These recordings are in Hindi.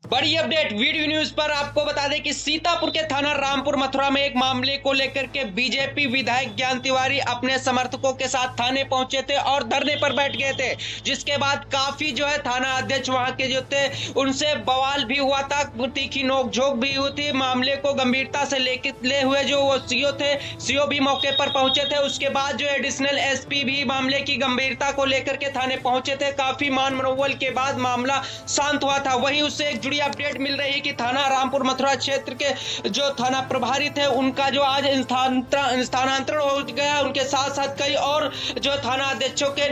बड़ी अपडेट वीडियो न्यूज पर आपको बता दें कि सीतापुर के थाना रामपुर मथुरा में एक मामले को लेकर के बीजेपी विधायक ज्ञान तिवारी अपने समर्थकों के साथ थाने पहुंचे थे और धरने पर बैठ गए थे, जिसके बाद काफी जो है थाना अध्यक्ष वहां के जो थे उनसे बवाल भी हुआ था, तीखी नोकझोंक भी हुई थी। मामले को गंभीरता से ले हुए जो वो सीओ थे, सीओ भी मौके पर पहुंचे थे। उसके बाद जो एडिशनल एसपी भी मामले की गंभीरता को लेकर के थाने पहुंचे थे। काफी मान मनोबल के बाद मामला शांत हुआ था। वहीं उससे एक जुड़ी अपडेट मिल रही है कि थाना रामपुर मथुरा क्षेत्र के जो थाना प्रभारी थे उनका जो आज स्थानांतरण हो गया। उनके साथ साथ कई और जो थाना अध्यक्षों के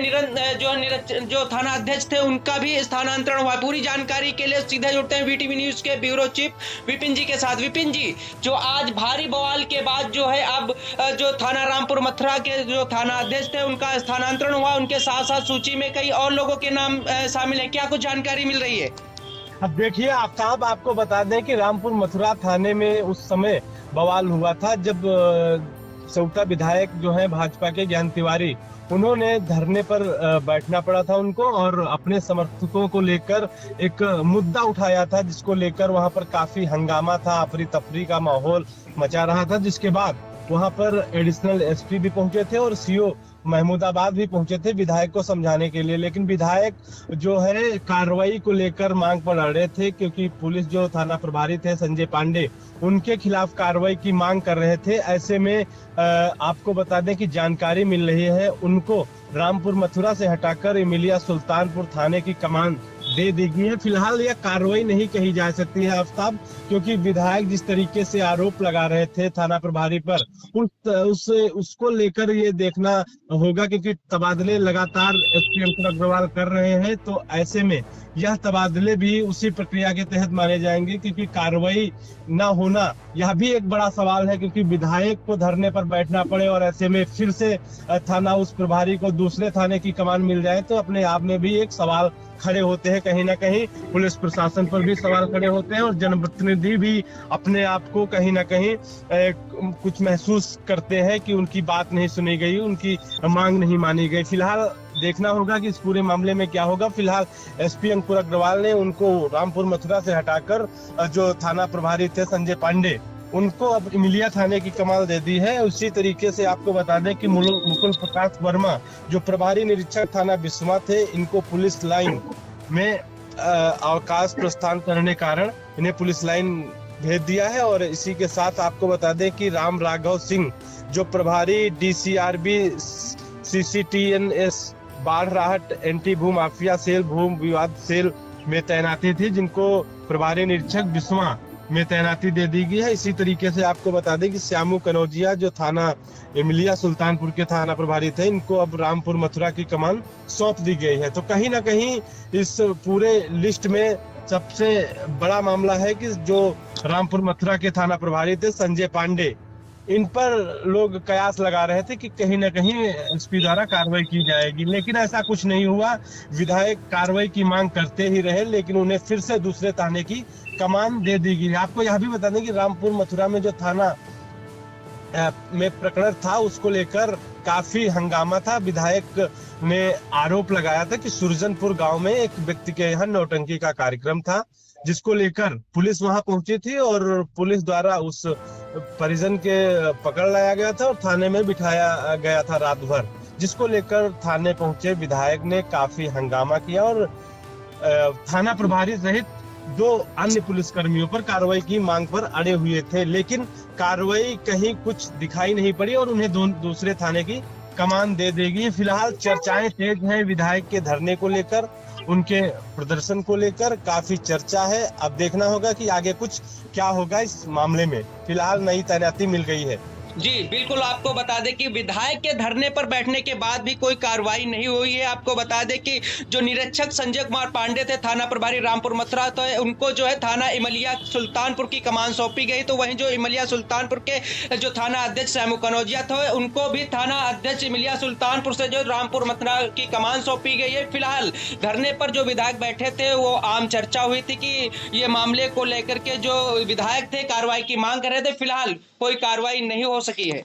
जो थाना अध्यक्ष थे उनका भी स्थानांतरण हुआ। पूरी जानकारी के लिए सीधे जुड़ते हैं वीटीवी न्यूज के ब्यूरो चीफ विपिन जी के साथ। विपिन जी, जो आज भारी बवाल के बाद जो है अब जो थाना रामपुर मथुरा के जो थाना अध्यक्ष थे उनका स्थानांतरण हुआ, उनके साथ साथ सूची में कई और लोगों के नाम शामिल है, क्या कुछ जानकारी मिल रही है? अब देखिए आफ्ताब, आपको बता दें कि रामपुर मथुरा थाने में उस समय बवाल हुआ था जब सौता विधायक जो है भाजपा के ज्ञान तिवारी, उन्होंने धरने पर बैठना पड़ा था उनको और अपने समर्थकों को लेकर एक मुद्दा उठाया था, जिसको लेकर वहां पर काफी हंगामा था, अफरी तफरी का माहौल मचा रहा था। जिसके बाद वहां पर एडिशनल एसपी भी पहुंचे थे और सीओ महमूदाबाद भी पहुंचे थे विधायक को समझाने के लिए। लेकिन विधायक जो है कार्रवाई को लेकर मांग पर अड़े थे, क्योंकि पुलिस जो थाना प्रभारी थे संजय पांडे, उनके खिलाफ कार्रवाई की मांग कर रहे थे। ऐसे में आपको बता दें कि जानकारी मिल रही है उनको रामपुर मथुरा से हटाकर इमिलिया सुल्तानपुर थाने की कमान दे दी गई है। फिलहाल यह कार्रवाई नहीं कही जा सकती है आफ्ताब, क्योंकि विधायक जिस तरीके से आरोप लगा रहे थे थाना प्रभारी पर, उसको लेकर ये देखना होगा, क्योंकि तबादले लगातार एसपी अंकुर अग्रवाल कर रहे हैं। तो ऐसे में यह तबादले भी उसी प्रक्रिया के तहत माने जाएंगे, क्योंकि कार्रवाई न होना यह भी एक बड़ा सवाल है, क्योंकि विधायक को धरने पर बैठना पड़े और ऐसे में फिर से थाना उस प्रभारी को दूसरे थाने की कमान मिल जाए तो अपने आप में भी एक सवाल खड़े होते हैं। कहीं ना कहीं पुलिस प्रशासन पर भी सवाल खड़े होते हैं और जनप्रतिनिधि भी अपने आप को कहीं ना कहीं कुछ महसूस करते हैं कि उनकी बात नहीं सुनी गई, उनकी मांग नहीं मानी गई। फिलहाल देखना होगा कि इस पूरे मामले में क्या होगा। फिलहाल एसपी अंकुर अग्रवाल ने उनको रामपुर मथुरा से हटाकर जो थाना प्रभारी थे संजय पांडे, उनको अब इमिलिया थाने की कमान दे दी है। उसी तरीके से आपको बता दें कि मुकुल प्रकाश वर्मा जो प्रभारी निरीक्षक थाना बिस्वा थे, इनको पुलिस लाइन में अवकाश प्रस्थान करने कारण इन्हें पुलिस लाइन भेज दिया है। और इसी के साथ आपको बता दें कि राम राघव सिंह जो प्रभारी डीसीआरबी सीसीटीएनएस बाढ़ राहत एंटी भू माफिया सेल भूमि विवाद सेल में तैनाती थी, जिनको प्रभारी निरीक्षक बिस्वा में तैनाती दे दी गई है। इसी तरीके से आपको बता दें कि श्यामू कनौजिया जो थाना इमिलिया सुल्तानपुर के थाना प्रभारी थे, इनको अब रामपुर मथुरा की कमान सौंप दी गई है। तो कहीं ना कहीं इस पूरे लिस्ट में सबसे बड़ा मामला है कि जो रामपुर मथुरा के थाना प्रभारी थे संजय पांडे, इन पर लोग कयास लगा रहे थे कि कहीं ना कहीं एसपी द्वारा कार्रवाई की जाएगी, लेकिन ऐसा कुछ नहीं हुआ। विधायक कार्रवाई की मांग करते ही रहे, लेकिन उन्हें फिर से दूसरे थाने की कमान दे दी गई। आपको यह भी बता दें कि रामपुर मथुरा में जो थाना में प्रकरण था उसको लेकर काफी हंगामा था। विधायक ने आरोप लगाया था कि सुरजनपुर गांव में एक व्यक्ति के यहाँ नौटंकी का कार्यक्रम था, जिसको लेकर पुलिस वहां पहुंची थी और पुलिस द्वारा उस परिजन के पकड़ लाया गया था और थाने में बिठाया गया था रात भर, जिसको लेकर थाने पहुंचे विधायक ने काफी हंगामा किया और थाना प्रभारी सहित 2 अन्य पुलिसकर्मियों पर कार्रवाई की मांग पर अड़े हुए थे। लेकिन कार्रवाई कहीं कुछ दिखाई नहीं पड़ी और उन्हें दूसरे थाने की कमान दे देगी। फिलहाल चर्चाएं तेज हैं विधायक के धरने को लेकर, उनके प्रदर्शन को लेकर काफी चर्चा है। अब देखना होगा कि आगे कुछ क्या होगा इस मामले में। फिलहाल नई तैनाती मिल गई है। जी बिल्कुल, आपको बता दें कि विधायक के धरने पर बैठने के बाद भी कोई कार्रवाई नहीं हुई है। आपको बता दें कि जो निरीक्षक संजय कुमार पांडे थे थाना प्रभारी रामपुर मथुरा, तो उनको जो है थाना इमिलिया सुल्तानपुर की कमान सौंपी गई। तो वहीं जो इमिलिया सुल्तानपुर के जो थाना अध्यक्ष श्यामू कनौजिया थे, उनको भी थाना अध्यक्ष इमिलिया सुल्तानपुर से जो रामपुर मथुरा की कमान सौंपी गई है। फिलहाल धरने पर जो विधायक बैठे थे वो आम चर्चा हुई थी कि ये मामले को लेकर के जो विधायक थे कार्रवाई की मांग कर रहे थे। फिलहाल कोई कार्रवाई नहीं हो सकी है।